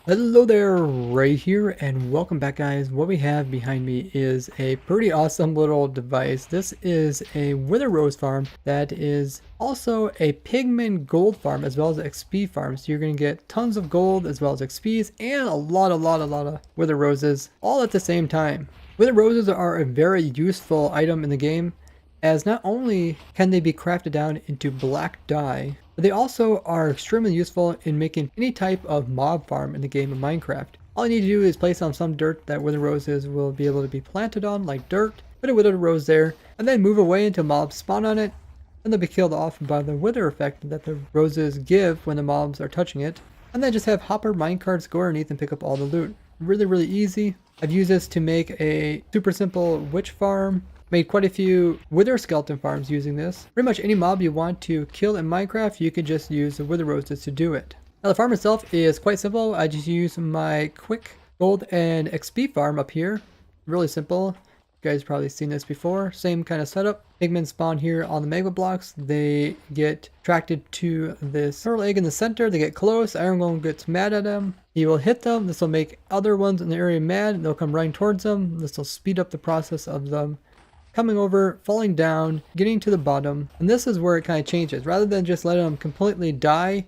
Hello there, Ray here, and welcome back guys. What we have behind me is a pretty awesome little device. This is a Wither Rose farm that is also a pigment gold farm as well as an XP farm. So you're going to get tons of gold as well as XPs and a lot of Wither Roses all at the same time. Wither Roses are a very useful item in the game, as not only can they be crafted down into black dye, but they also are extremely useful in making any type of mob farm in the game of Minecraft. All you need to do is place on some dirt that wither roses will be able to be planted on, like dirt, put a wither rose there, and then move away until mobs spawn on it, and they'll be killed off by the wither effect that the roses give when the mobs are touching it, and then just have hopper minecarts go underneath and pick up all the loot. Really easy. I've used this to make a super simple witch farm. Made quite a few wither skeleton farms using this. Pretty much any mob you want to kill in Minecraft, you can just use the wither roses to do it. Now the farm itself is quite simple. I just use my quick gold and XP farm up here. Really simple. You guys probably seen this before. Same kind of setup. Pigmen spawn here on the magma blocks. They get attracted to this pearl egg in the center. They get close. Iron Golem gets mad at them. He will hit them. This will make other ones in the area mad. They'll come running towards them. This will speed up the process of them coming over, falling down, getting to the bottom, and this is where it kind of changes. Rather than just letting them completely die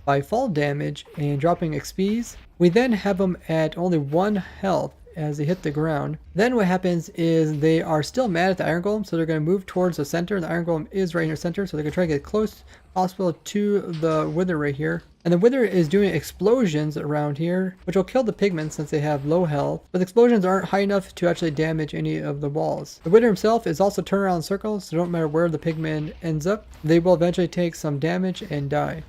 by fall damage and dropping XPs, we then have them at only 1 health as they hit the ground. Then what happens is they are still mad at the Iron Golem, so they're going to move towards the center. The Iron Golem is right in the center, so they're going to try to get close possible to the Wither right here. And the Wither is doing explosions around here, which will kill the pigmen since they have low health, but the explosions aren't high enough to actually damage any of the walls. The Wither himself is also turning around in circles, so don't matter where the pigmen ends up, they will eventually take some damage and die.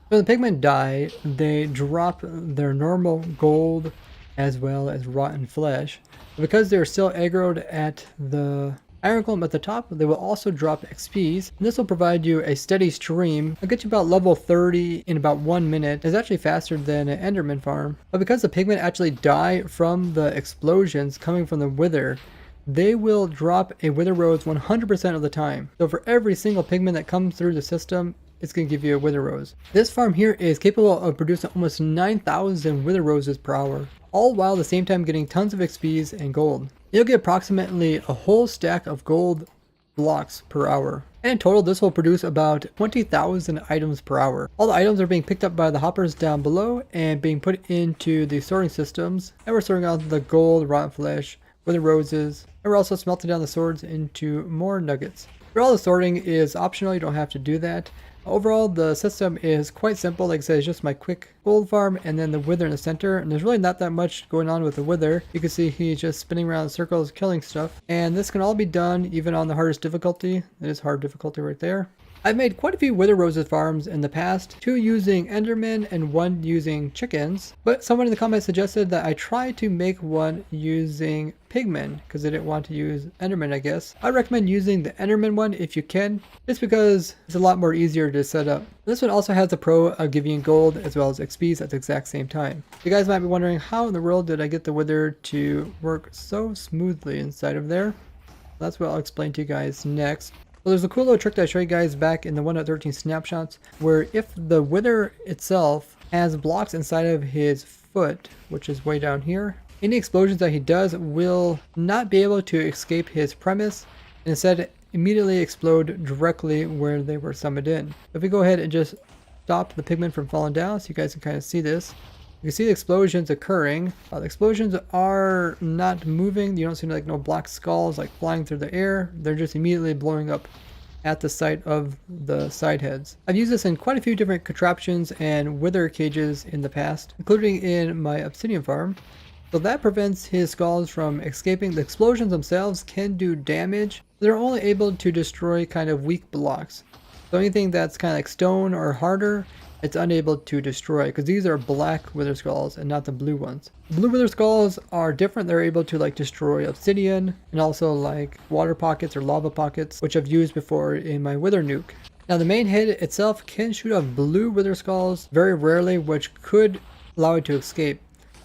When the pigmen die, they drop their normal gold as well as rotten flesh. But because they're still aggroed at the Iron Golem at the top, they will also drop XPs, and this will provide you a steady stream. It'll get you about level 30 in about 1 minute. It's actually faster than an Enderman farm. But because the pigmen actually die from the explosions coming from the Wither, they will drop a Wither Rose 100% of the time. So for every single pigman that comes through the system, it's going to give you a Wither Rose. This farm here is capable of producing almost 9,000 Wither Roses per hour, all while at the same time getting tons of XPs and gold. You'll get approximately a whole stack of gold blocks per hour. And in total, this will produce about 20,000 items per hour. All the items are being picked up by the hoppers down below and being put into the sorting systems. And we're sorting out the gold, rotten flesh, Wither Roses, and we're also smelting down the swords into more nuggets. For all the sorting is optional, you don't have to do that. Overall, the system is quite simple. Like I said, it's just my quick gold farm and then the Wither in the center. And there's really not that much going on with the Wither. You can see he's just spinning around in circles, killing stuff. And this can all be done even on the hardest difficulty. It is hard difficulty right there. I've made quite a few Wither Roses farms in the past, 2 using Endermen and 1 using chickens, but someone in the comments suggested that I try to make one using pigmen because they didn't want to use Enderman, I guess. I recommend using the Enderman one if you can, just because it's a lot more easier to set up. This one also has the pro of giving you gold as well as XPs at the exact same time. You guys might be wondering, how in the world did I get the Wither to work so smoothly inside of there? That's what I'll explain to you guys next. Well, there's a cool little trick that I showed you guys back in the 1.13 snapshots, where if the Wither itself has blocks inside of his foot, which is way down here, any explosions that he does will not be able to escape his premise, and instead immediately explode directly where they were summoned in. If we go ahead and just stop the pigmen from falling down, so you guys can kind of see this. You can see the explosions occurring. The explosions are not moving. You don't see like no black skulls like flying through the air. They're just immediately blowing up at the site of the side heads. I've used this in quite a few different contraptions and wither cages in the past, including in my obsidian farm. So that prevents his skulls from escaping. The explosions themselves can do damage. They're only able to destroy kind of weak blocks. So anything that's kind of like stone or harder, it's unable to destroy, because these are black wither skulls and not the blue ones. The blue wither skulls are different. They're able to like destroy obsidian and also like water pockets or lava pockets, which I've used before in my wither nuke. Now the main head itself can shoot off blue wither skulls very rarely, which could allow it to escape.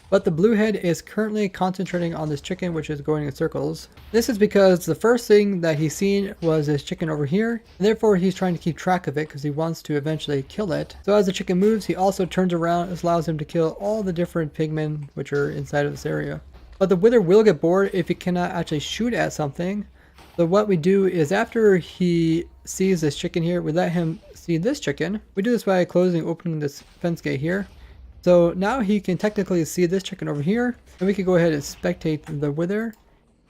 But the blue head is currently concentrating on this chicken, which is going in circles. This is because the first thing that he's seen was this chicken over here, and therefore he's trying to keep track of it because he wants to eventually kill it. So as the chicken moves, he also turns around. This allows him to kill all the different pigmen which are inside of this area. But the wither will get bored if he cannot actually shoot at something. So what we do is after he sees this chicken here, we let him see this chicken. We do this by closing and opening this fence gate here. So now he can technically see this chicken over here, and we can go ahead and spectate the wither.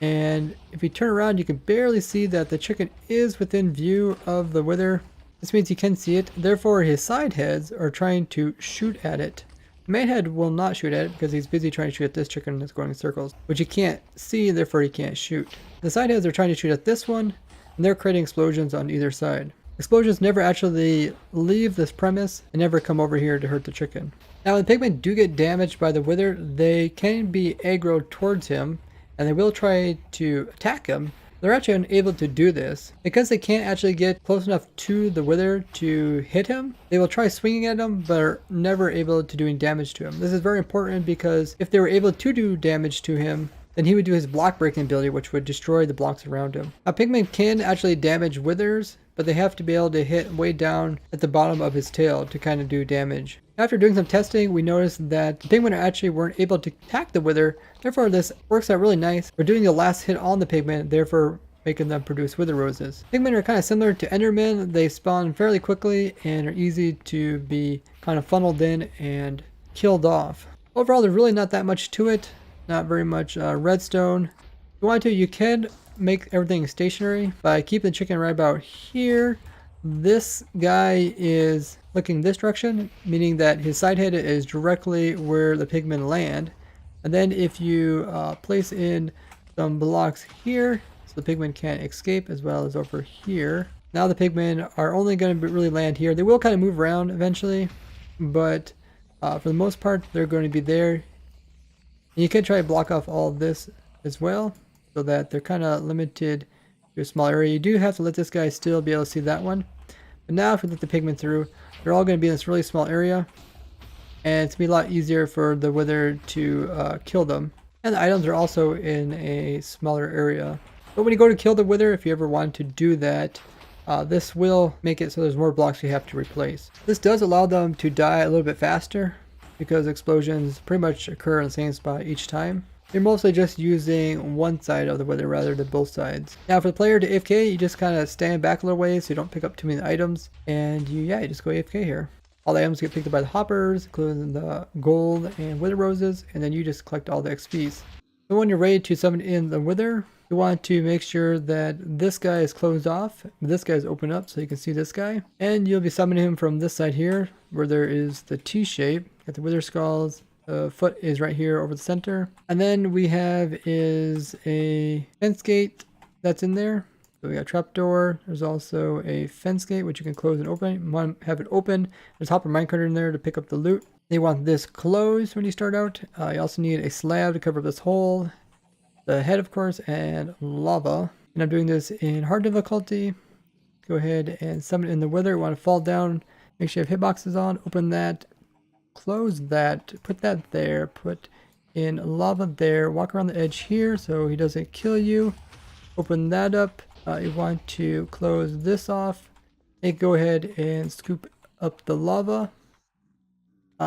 And if you turn around, you can barely see that the chicken is within view of the wither. This means he can see it. Therefore, his side heads are trying to shoot at it. The main head will not shoot at it because he's busy trying to shoot at this chicken that's going in circles, which he can't see, therefore he can't shoot. The side heads are trying to shoot at this one, and they're creating explosions on either side. Explosions never actually leave this premise and never come over here to hurt the chicken. Now, when the pigmen do get damaged by the wither, they can be aggroed towards him, and they will try to attack him. They're actually unable to do this. Because they can't actually get close enough to the wither to hit him, they will try swinging at him, but are never able to do any damage to him. This is very important because if they were able to do damage to him, then he would do his block breaking ability, which would destroy the blocks around him. Now, pigmen can actually damage withers, but they have to be able to hit way down at the bottom of his tail to kind of do damage. After doing some testing, we noticed that the pigmen actually weren't able to attack the wither, therefore this works out really nice. We're doing the last hit on the pigmen, therefore making them produce wither roses. Pigmen are kind of similar to endermen. They spawn fairly quickly and are easy to be kind of funneled in and killed off. Overall, there's really not that much to it. Not very much redstone. If you want to, you can make everything stationary by keeping the chicken right about here. This guy is looking this direction, meaning that his side head is directly where the pigmen land. And then if you place in some blocks here, so the pigmen can't escape, as well as over here. Now the pigmen are only going to really land here. They will kind of move around eventually, but for the most part, they're going to be there. You can try to block off all of this as well, so that they're kind of limited to a small area. You do have to let this guy still be able to see that one. But now if we let the pigmen through, they're all going to be in this really small area. And it's going to be a lot easier for the wither to kill them. And the items are also in a smaller area. But when you go to kill the wither, if you ever want to do that, this will make it so there's more blocks you have to replace. This does allow them to die a little bit faster, because explosions pretty much occur in the same spot each time. You're mostly just using one side of the wither rather than both sides. Now for the player to AFK, you just kind of stand back a little ways so you don't pick up too many items, and you just go AFK here. All the items get picked up by the hoppers, including the gold and wither roses, and then you just collect all the XPs. So when you're ready to summon in the wither, you want to make sure that this guy is closed off, this guy is open up so you can see this guy, and you'll be summoning him from this side here where there is the T shape. Got the wither skulls, the foot is right here over the center, and then we have is a fence gate that's in there. So we got a trapdoor. There's also a fence gate which you can close and open. You want to have it open. There's a hopper minecarter in there to pick up the loot. You want this closed when you start out. You also need a slab to cover this hole, the head of course, and lava. And I'm doing this in hard difficulty. Go ahead and summon in the wither. You want to fall down, make sure you have hitboxes on, open that, close that, put that there, put in lava there, walk around the edge here so he doesn't kill you, open that up. You want to close this off, and go ahead and scoop up the lava.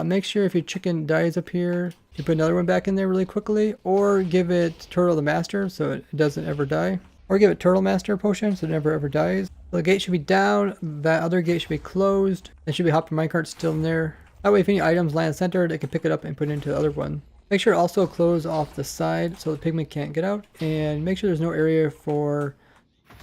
Make sure if your chicken dies up here, you put another one back in there really quickly, or give it Turtle the Master so it doesn't ever die, or give it Turtle Master potion so it never ever dies. So the gate should be down, that other gate should be closed, there should be hopper minecart still in there. That way if any items land centered, they can pick it up and put it into the other one. Make sure to also close off the side so the pigmen can't get out, and make sure there's no area for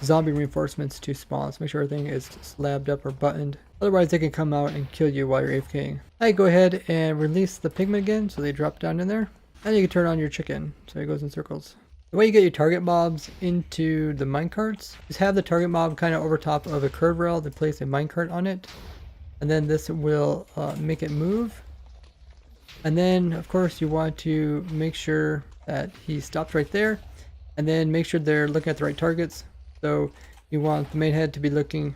zombie reinforcements to spawn. So make sure everything is slabbed up or buttoned. Otherwise they can come out and kill you while you're AFKing. Now you go ahead and release the pigmen again so they drop down in there. And you can turn on your chicken so it goes in circles. The way you get your target mobs into the minecarts is have the target mob kind of over top of a curve rail, then place a minecart on it. And then this will make it move. And then of course you want to make sure that he stops right there, and then make sure they're looking at the right targets. So you want the main head to be looking, you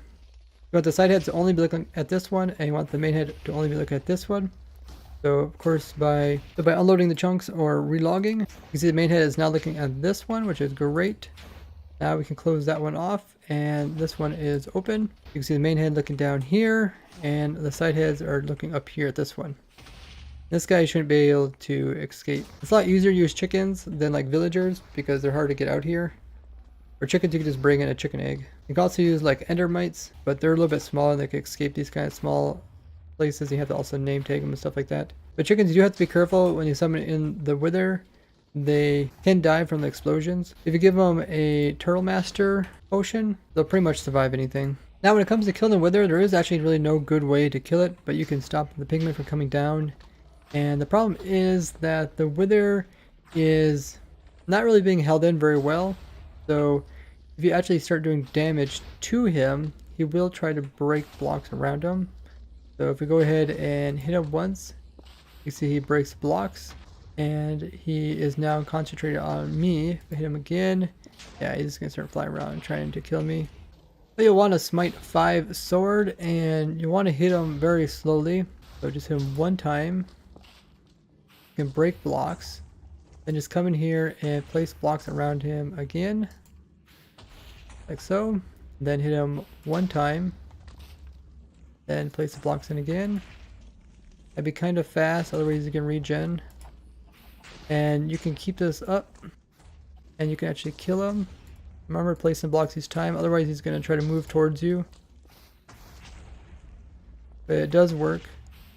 want the side head to only be looking at this one, and you want the main head to only be looking at this one. So of course by unloading the chunks or relogging, you can see the main head is now looking at this one, which is great. Now we can close that one off, and this one is open. You can see the main head looking down here, and the side heads are looking up here at this one. This guy shouldn't be able to escape. It's a lot easier to use chickens than like villagers because they're hard to get out here. For chickens, you can just bring in a chicken egg. You can also use like ender mites, but they're a little bit smaller. They can escape these kind of small places. You have to also name tag them and stuff like that. But chickens, you do have to be careful when you summon in the wither. They can die from the explosions. If you give them a Turtle Master potion, they'll pretty much survive anything. Now when it comes to killing the wither, there is actually really no good way to kill it, but you can stop the pigment from coming down. And the problem is that the wither is not really being held in very well. So if you actually start doing damage to him, he will try to break blocks around him. So if we go ahead and hit him once, you see he breaks blocks. And he is now concentrated on me. If I hit him again, yeah, he's just going to start flying around trying to kill me. But you'll want to smite 5 sword, and you want to hit him very slowly. So just hit him one time. You can break blocks. Then just come in here and place blocks around him again. Like so. Then hit him one time. Then place the blocks in again. That'd be kind of fast, otherwise you can regen. And you can keep this up, and you can actually kill him. Remember, placing blocks each time, otherwise he's going to try to move towards you. But it does work.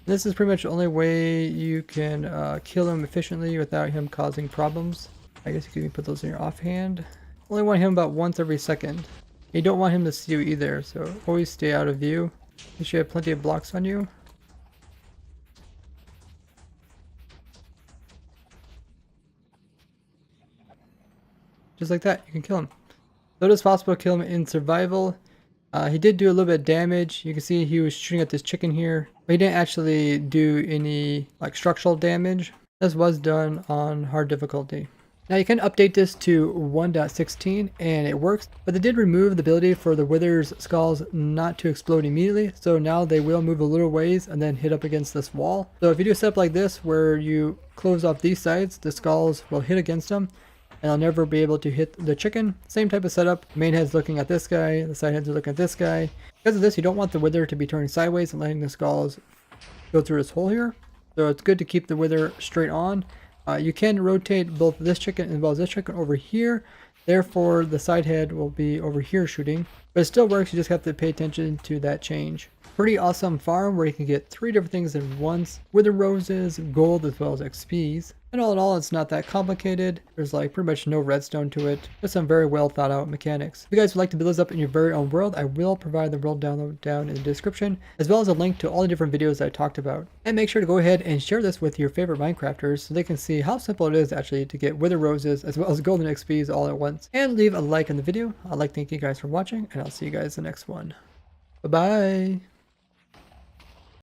This is pretty much the only way you can kill him efficiently without him causing problems. I guess you can put those in your offhand. Only want him about once every second. You don't want him to see you either, so always stay out of view. You should have plenty of blocks on you. Just like that, you can kill him. So it is possible to kill him in survival. He did do a little bit of damage. You can see he was shooting at this chicken here, but he didn't actually do any like structural damage. This was done on hard difficulty. Now you can update this to 1.16 and it works, but they did remove the ability for the wither's skulls not to explode immediately. So now they will move a little ways and then hit up against this wall. So if you do a setup like this where you close off these sides, the skulls will hit against them. And I'll never be able to hit the chicken. Same type of setup. Main head's looking at this guy. The side heads are looking at this guy. Because of this, you don't want the wither to be turning sideways and letting the skulls go through this hole here. So it's good to keep the wither straight on. You can rotate both this chicken as well as this chicken over here. Therefore, the side head will be over here shooting. But it still works. You just have to pay attention to that change. Pretty awesome farm where you can get 3 different things at once. Wither roses, gold, as well as XPs. And all in all, it's not that complicated. There's like pretty much no redstone to it. Just some very well thought out mechanics. If you guys would like to build this up in your very own world, I will provide the world download down in the description, as well as a link to all the different videos I talked about. And make sure to go ahead and share this with your favorite Minecrafters so they can see how simple it is actually to get wither roses as well as golden XPs all at once. And leave a like on the video. I'd like to thank you guys for watching, and I'll see you guys in the next one. Bye-bye.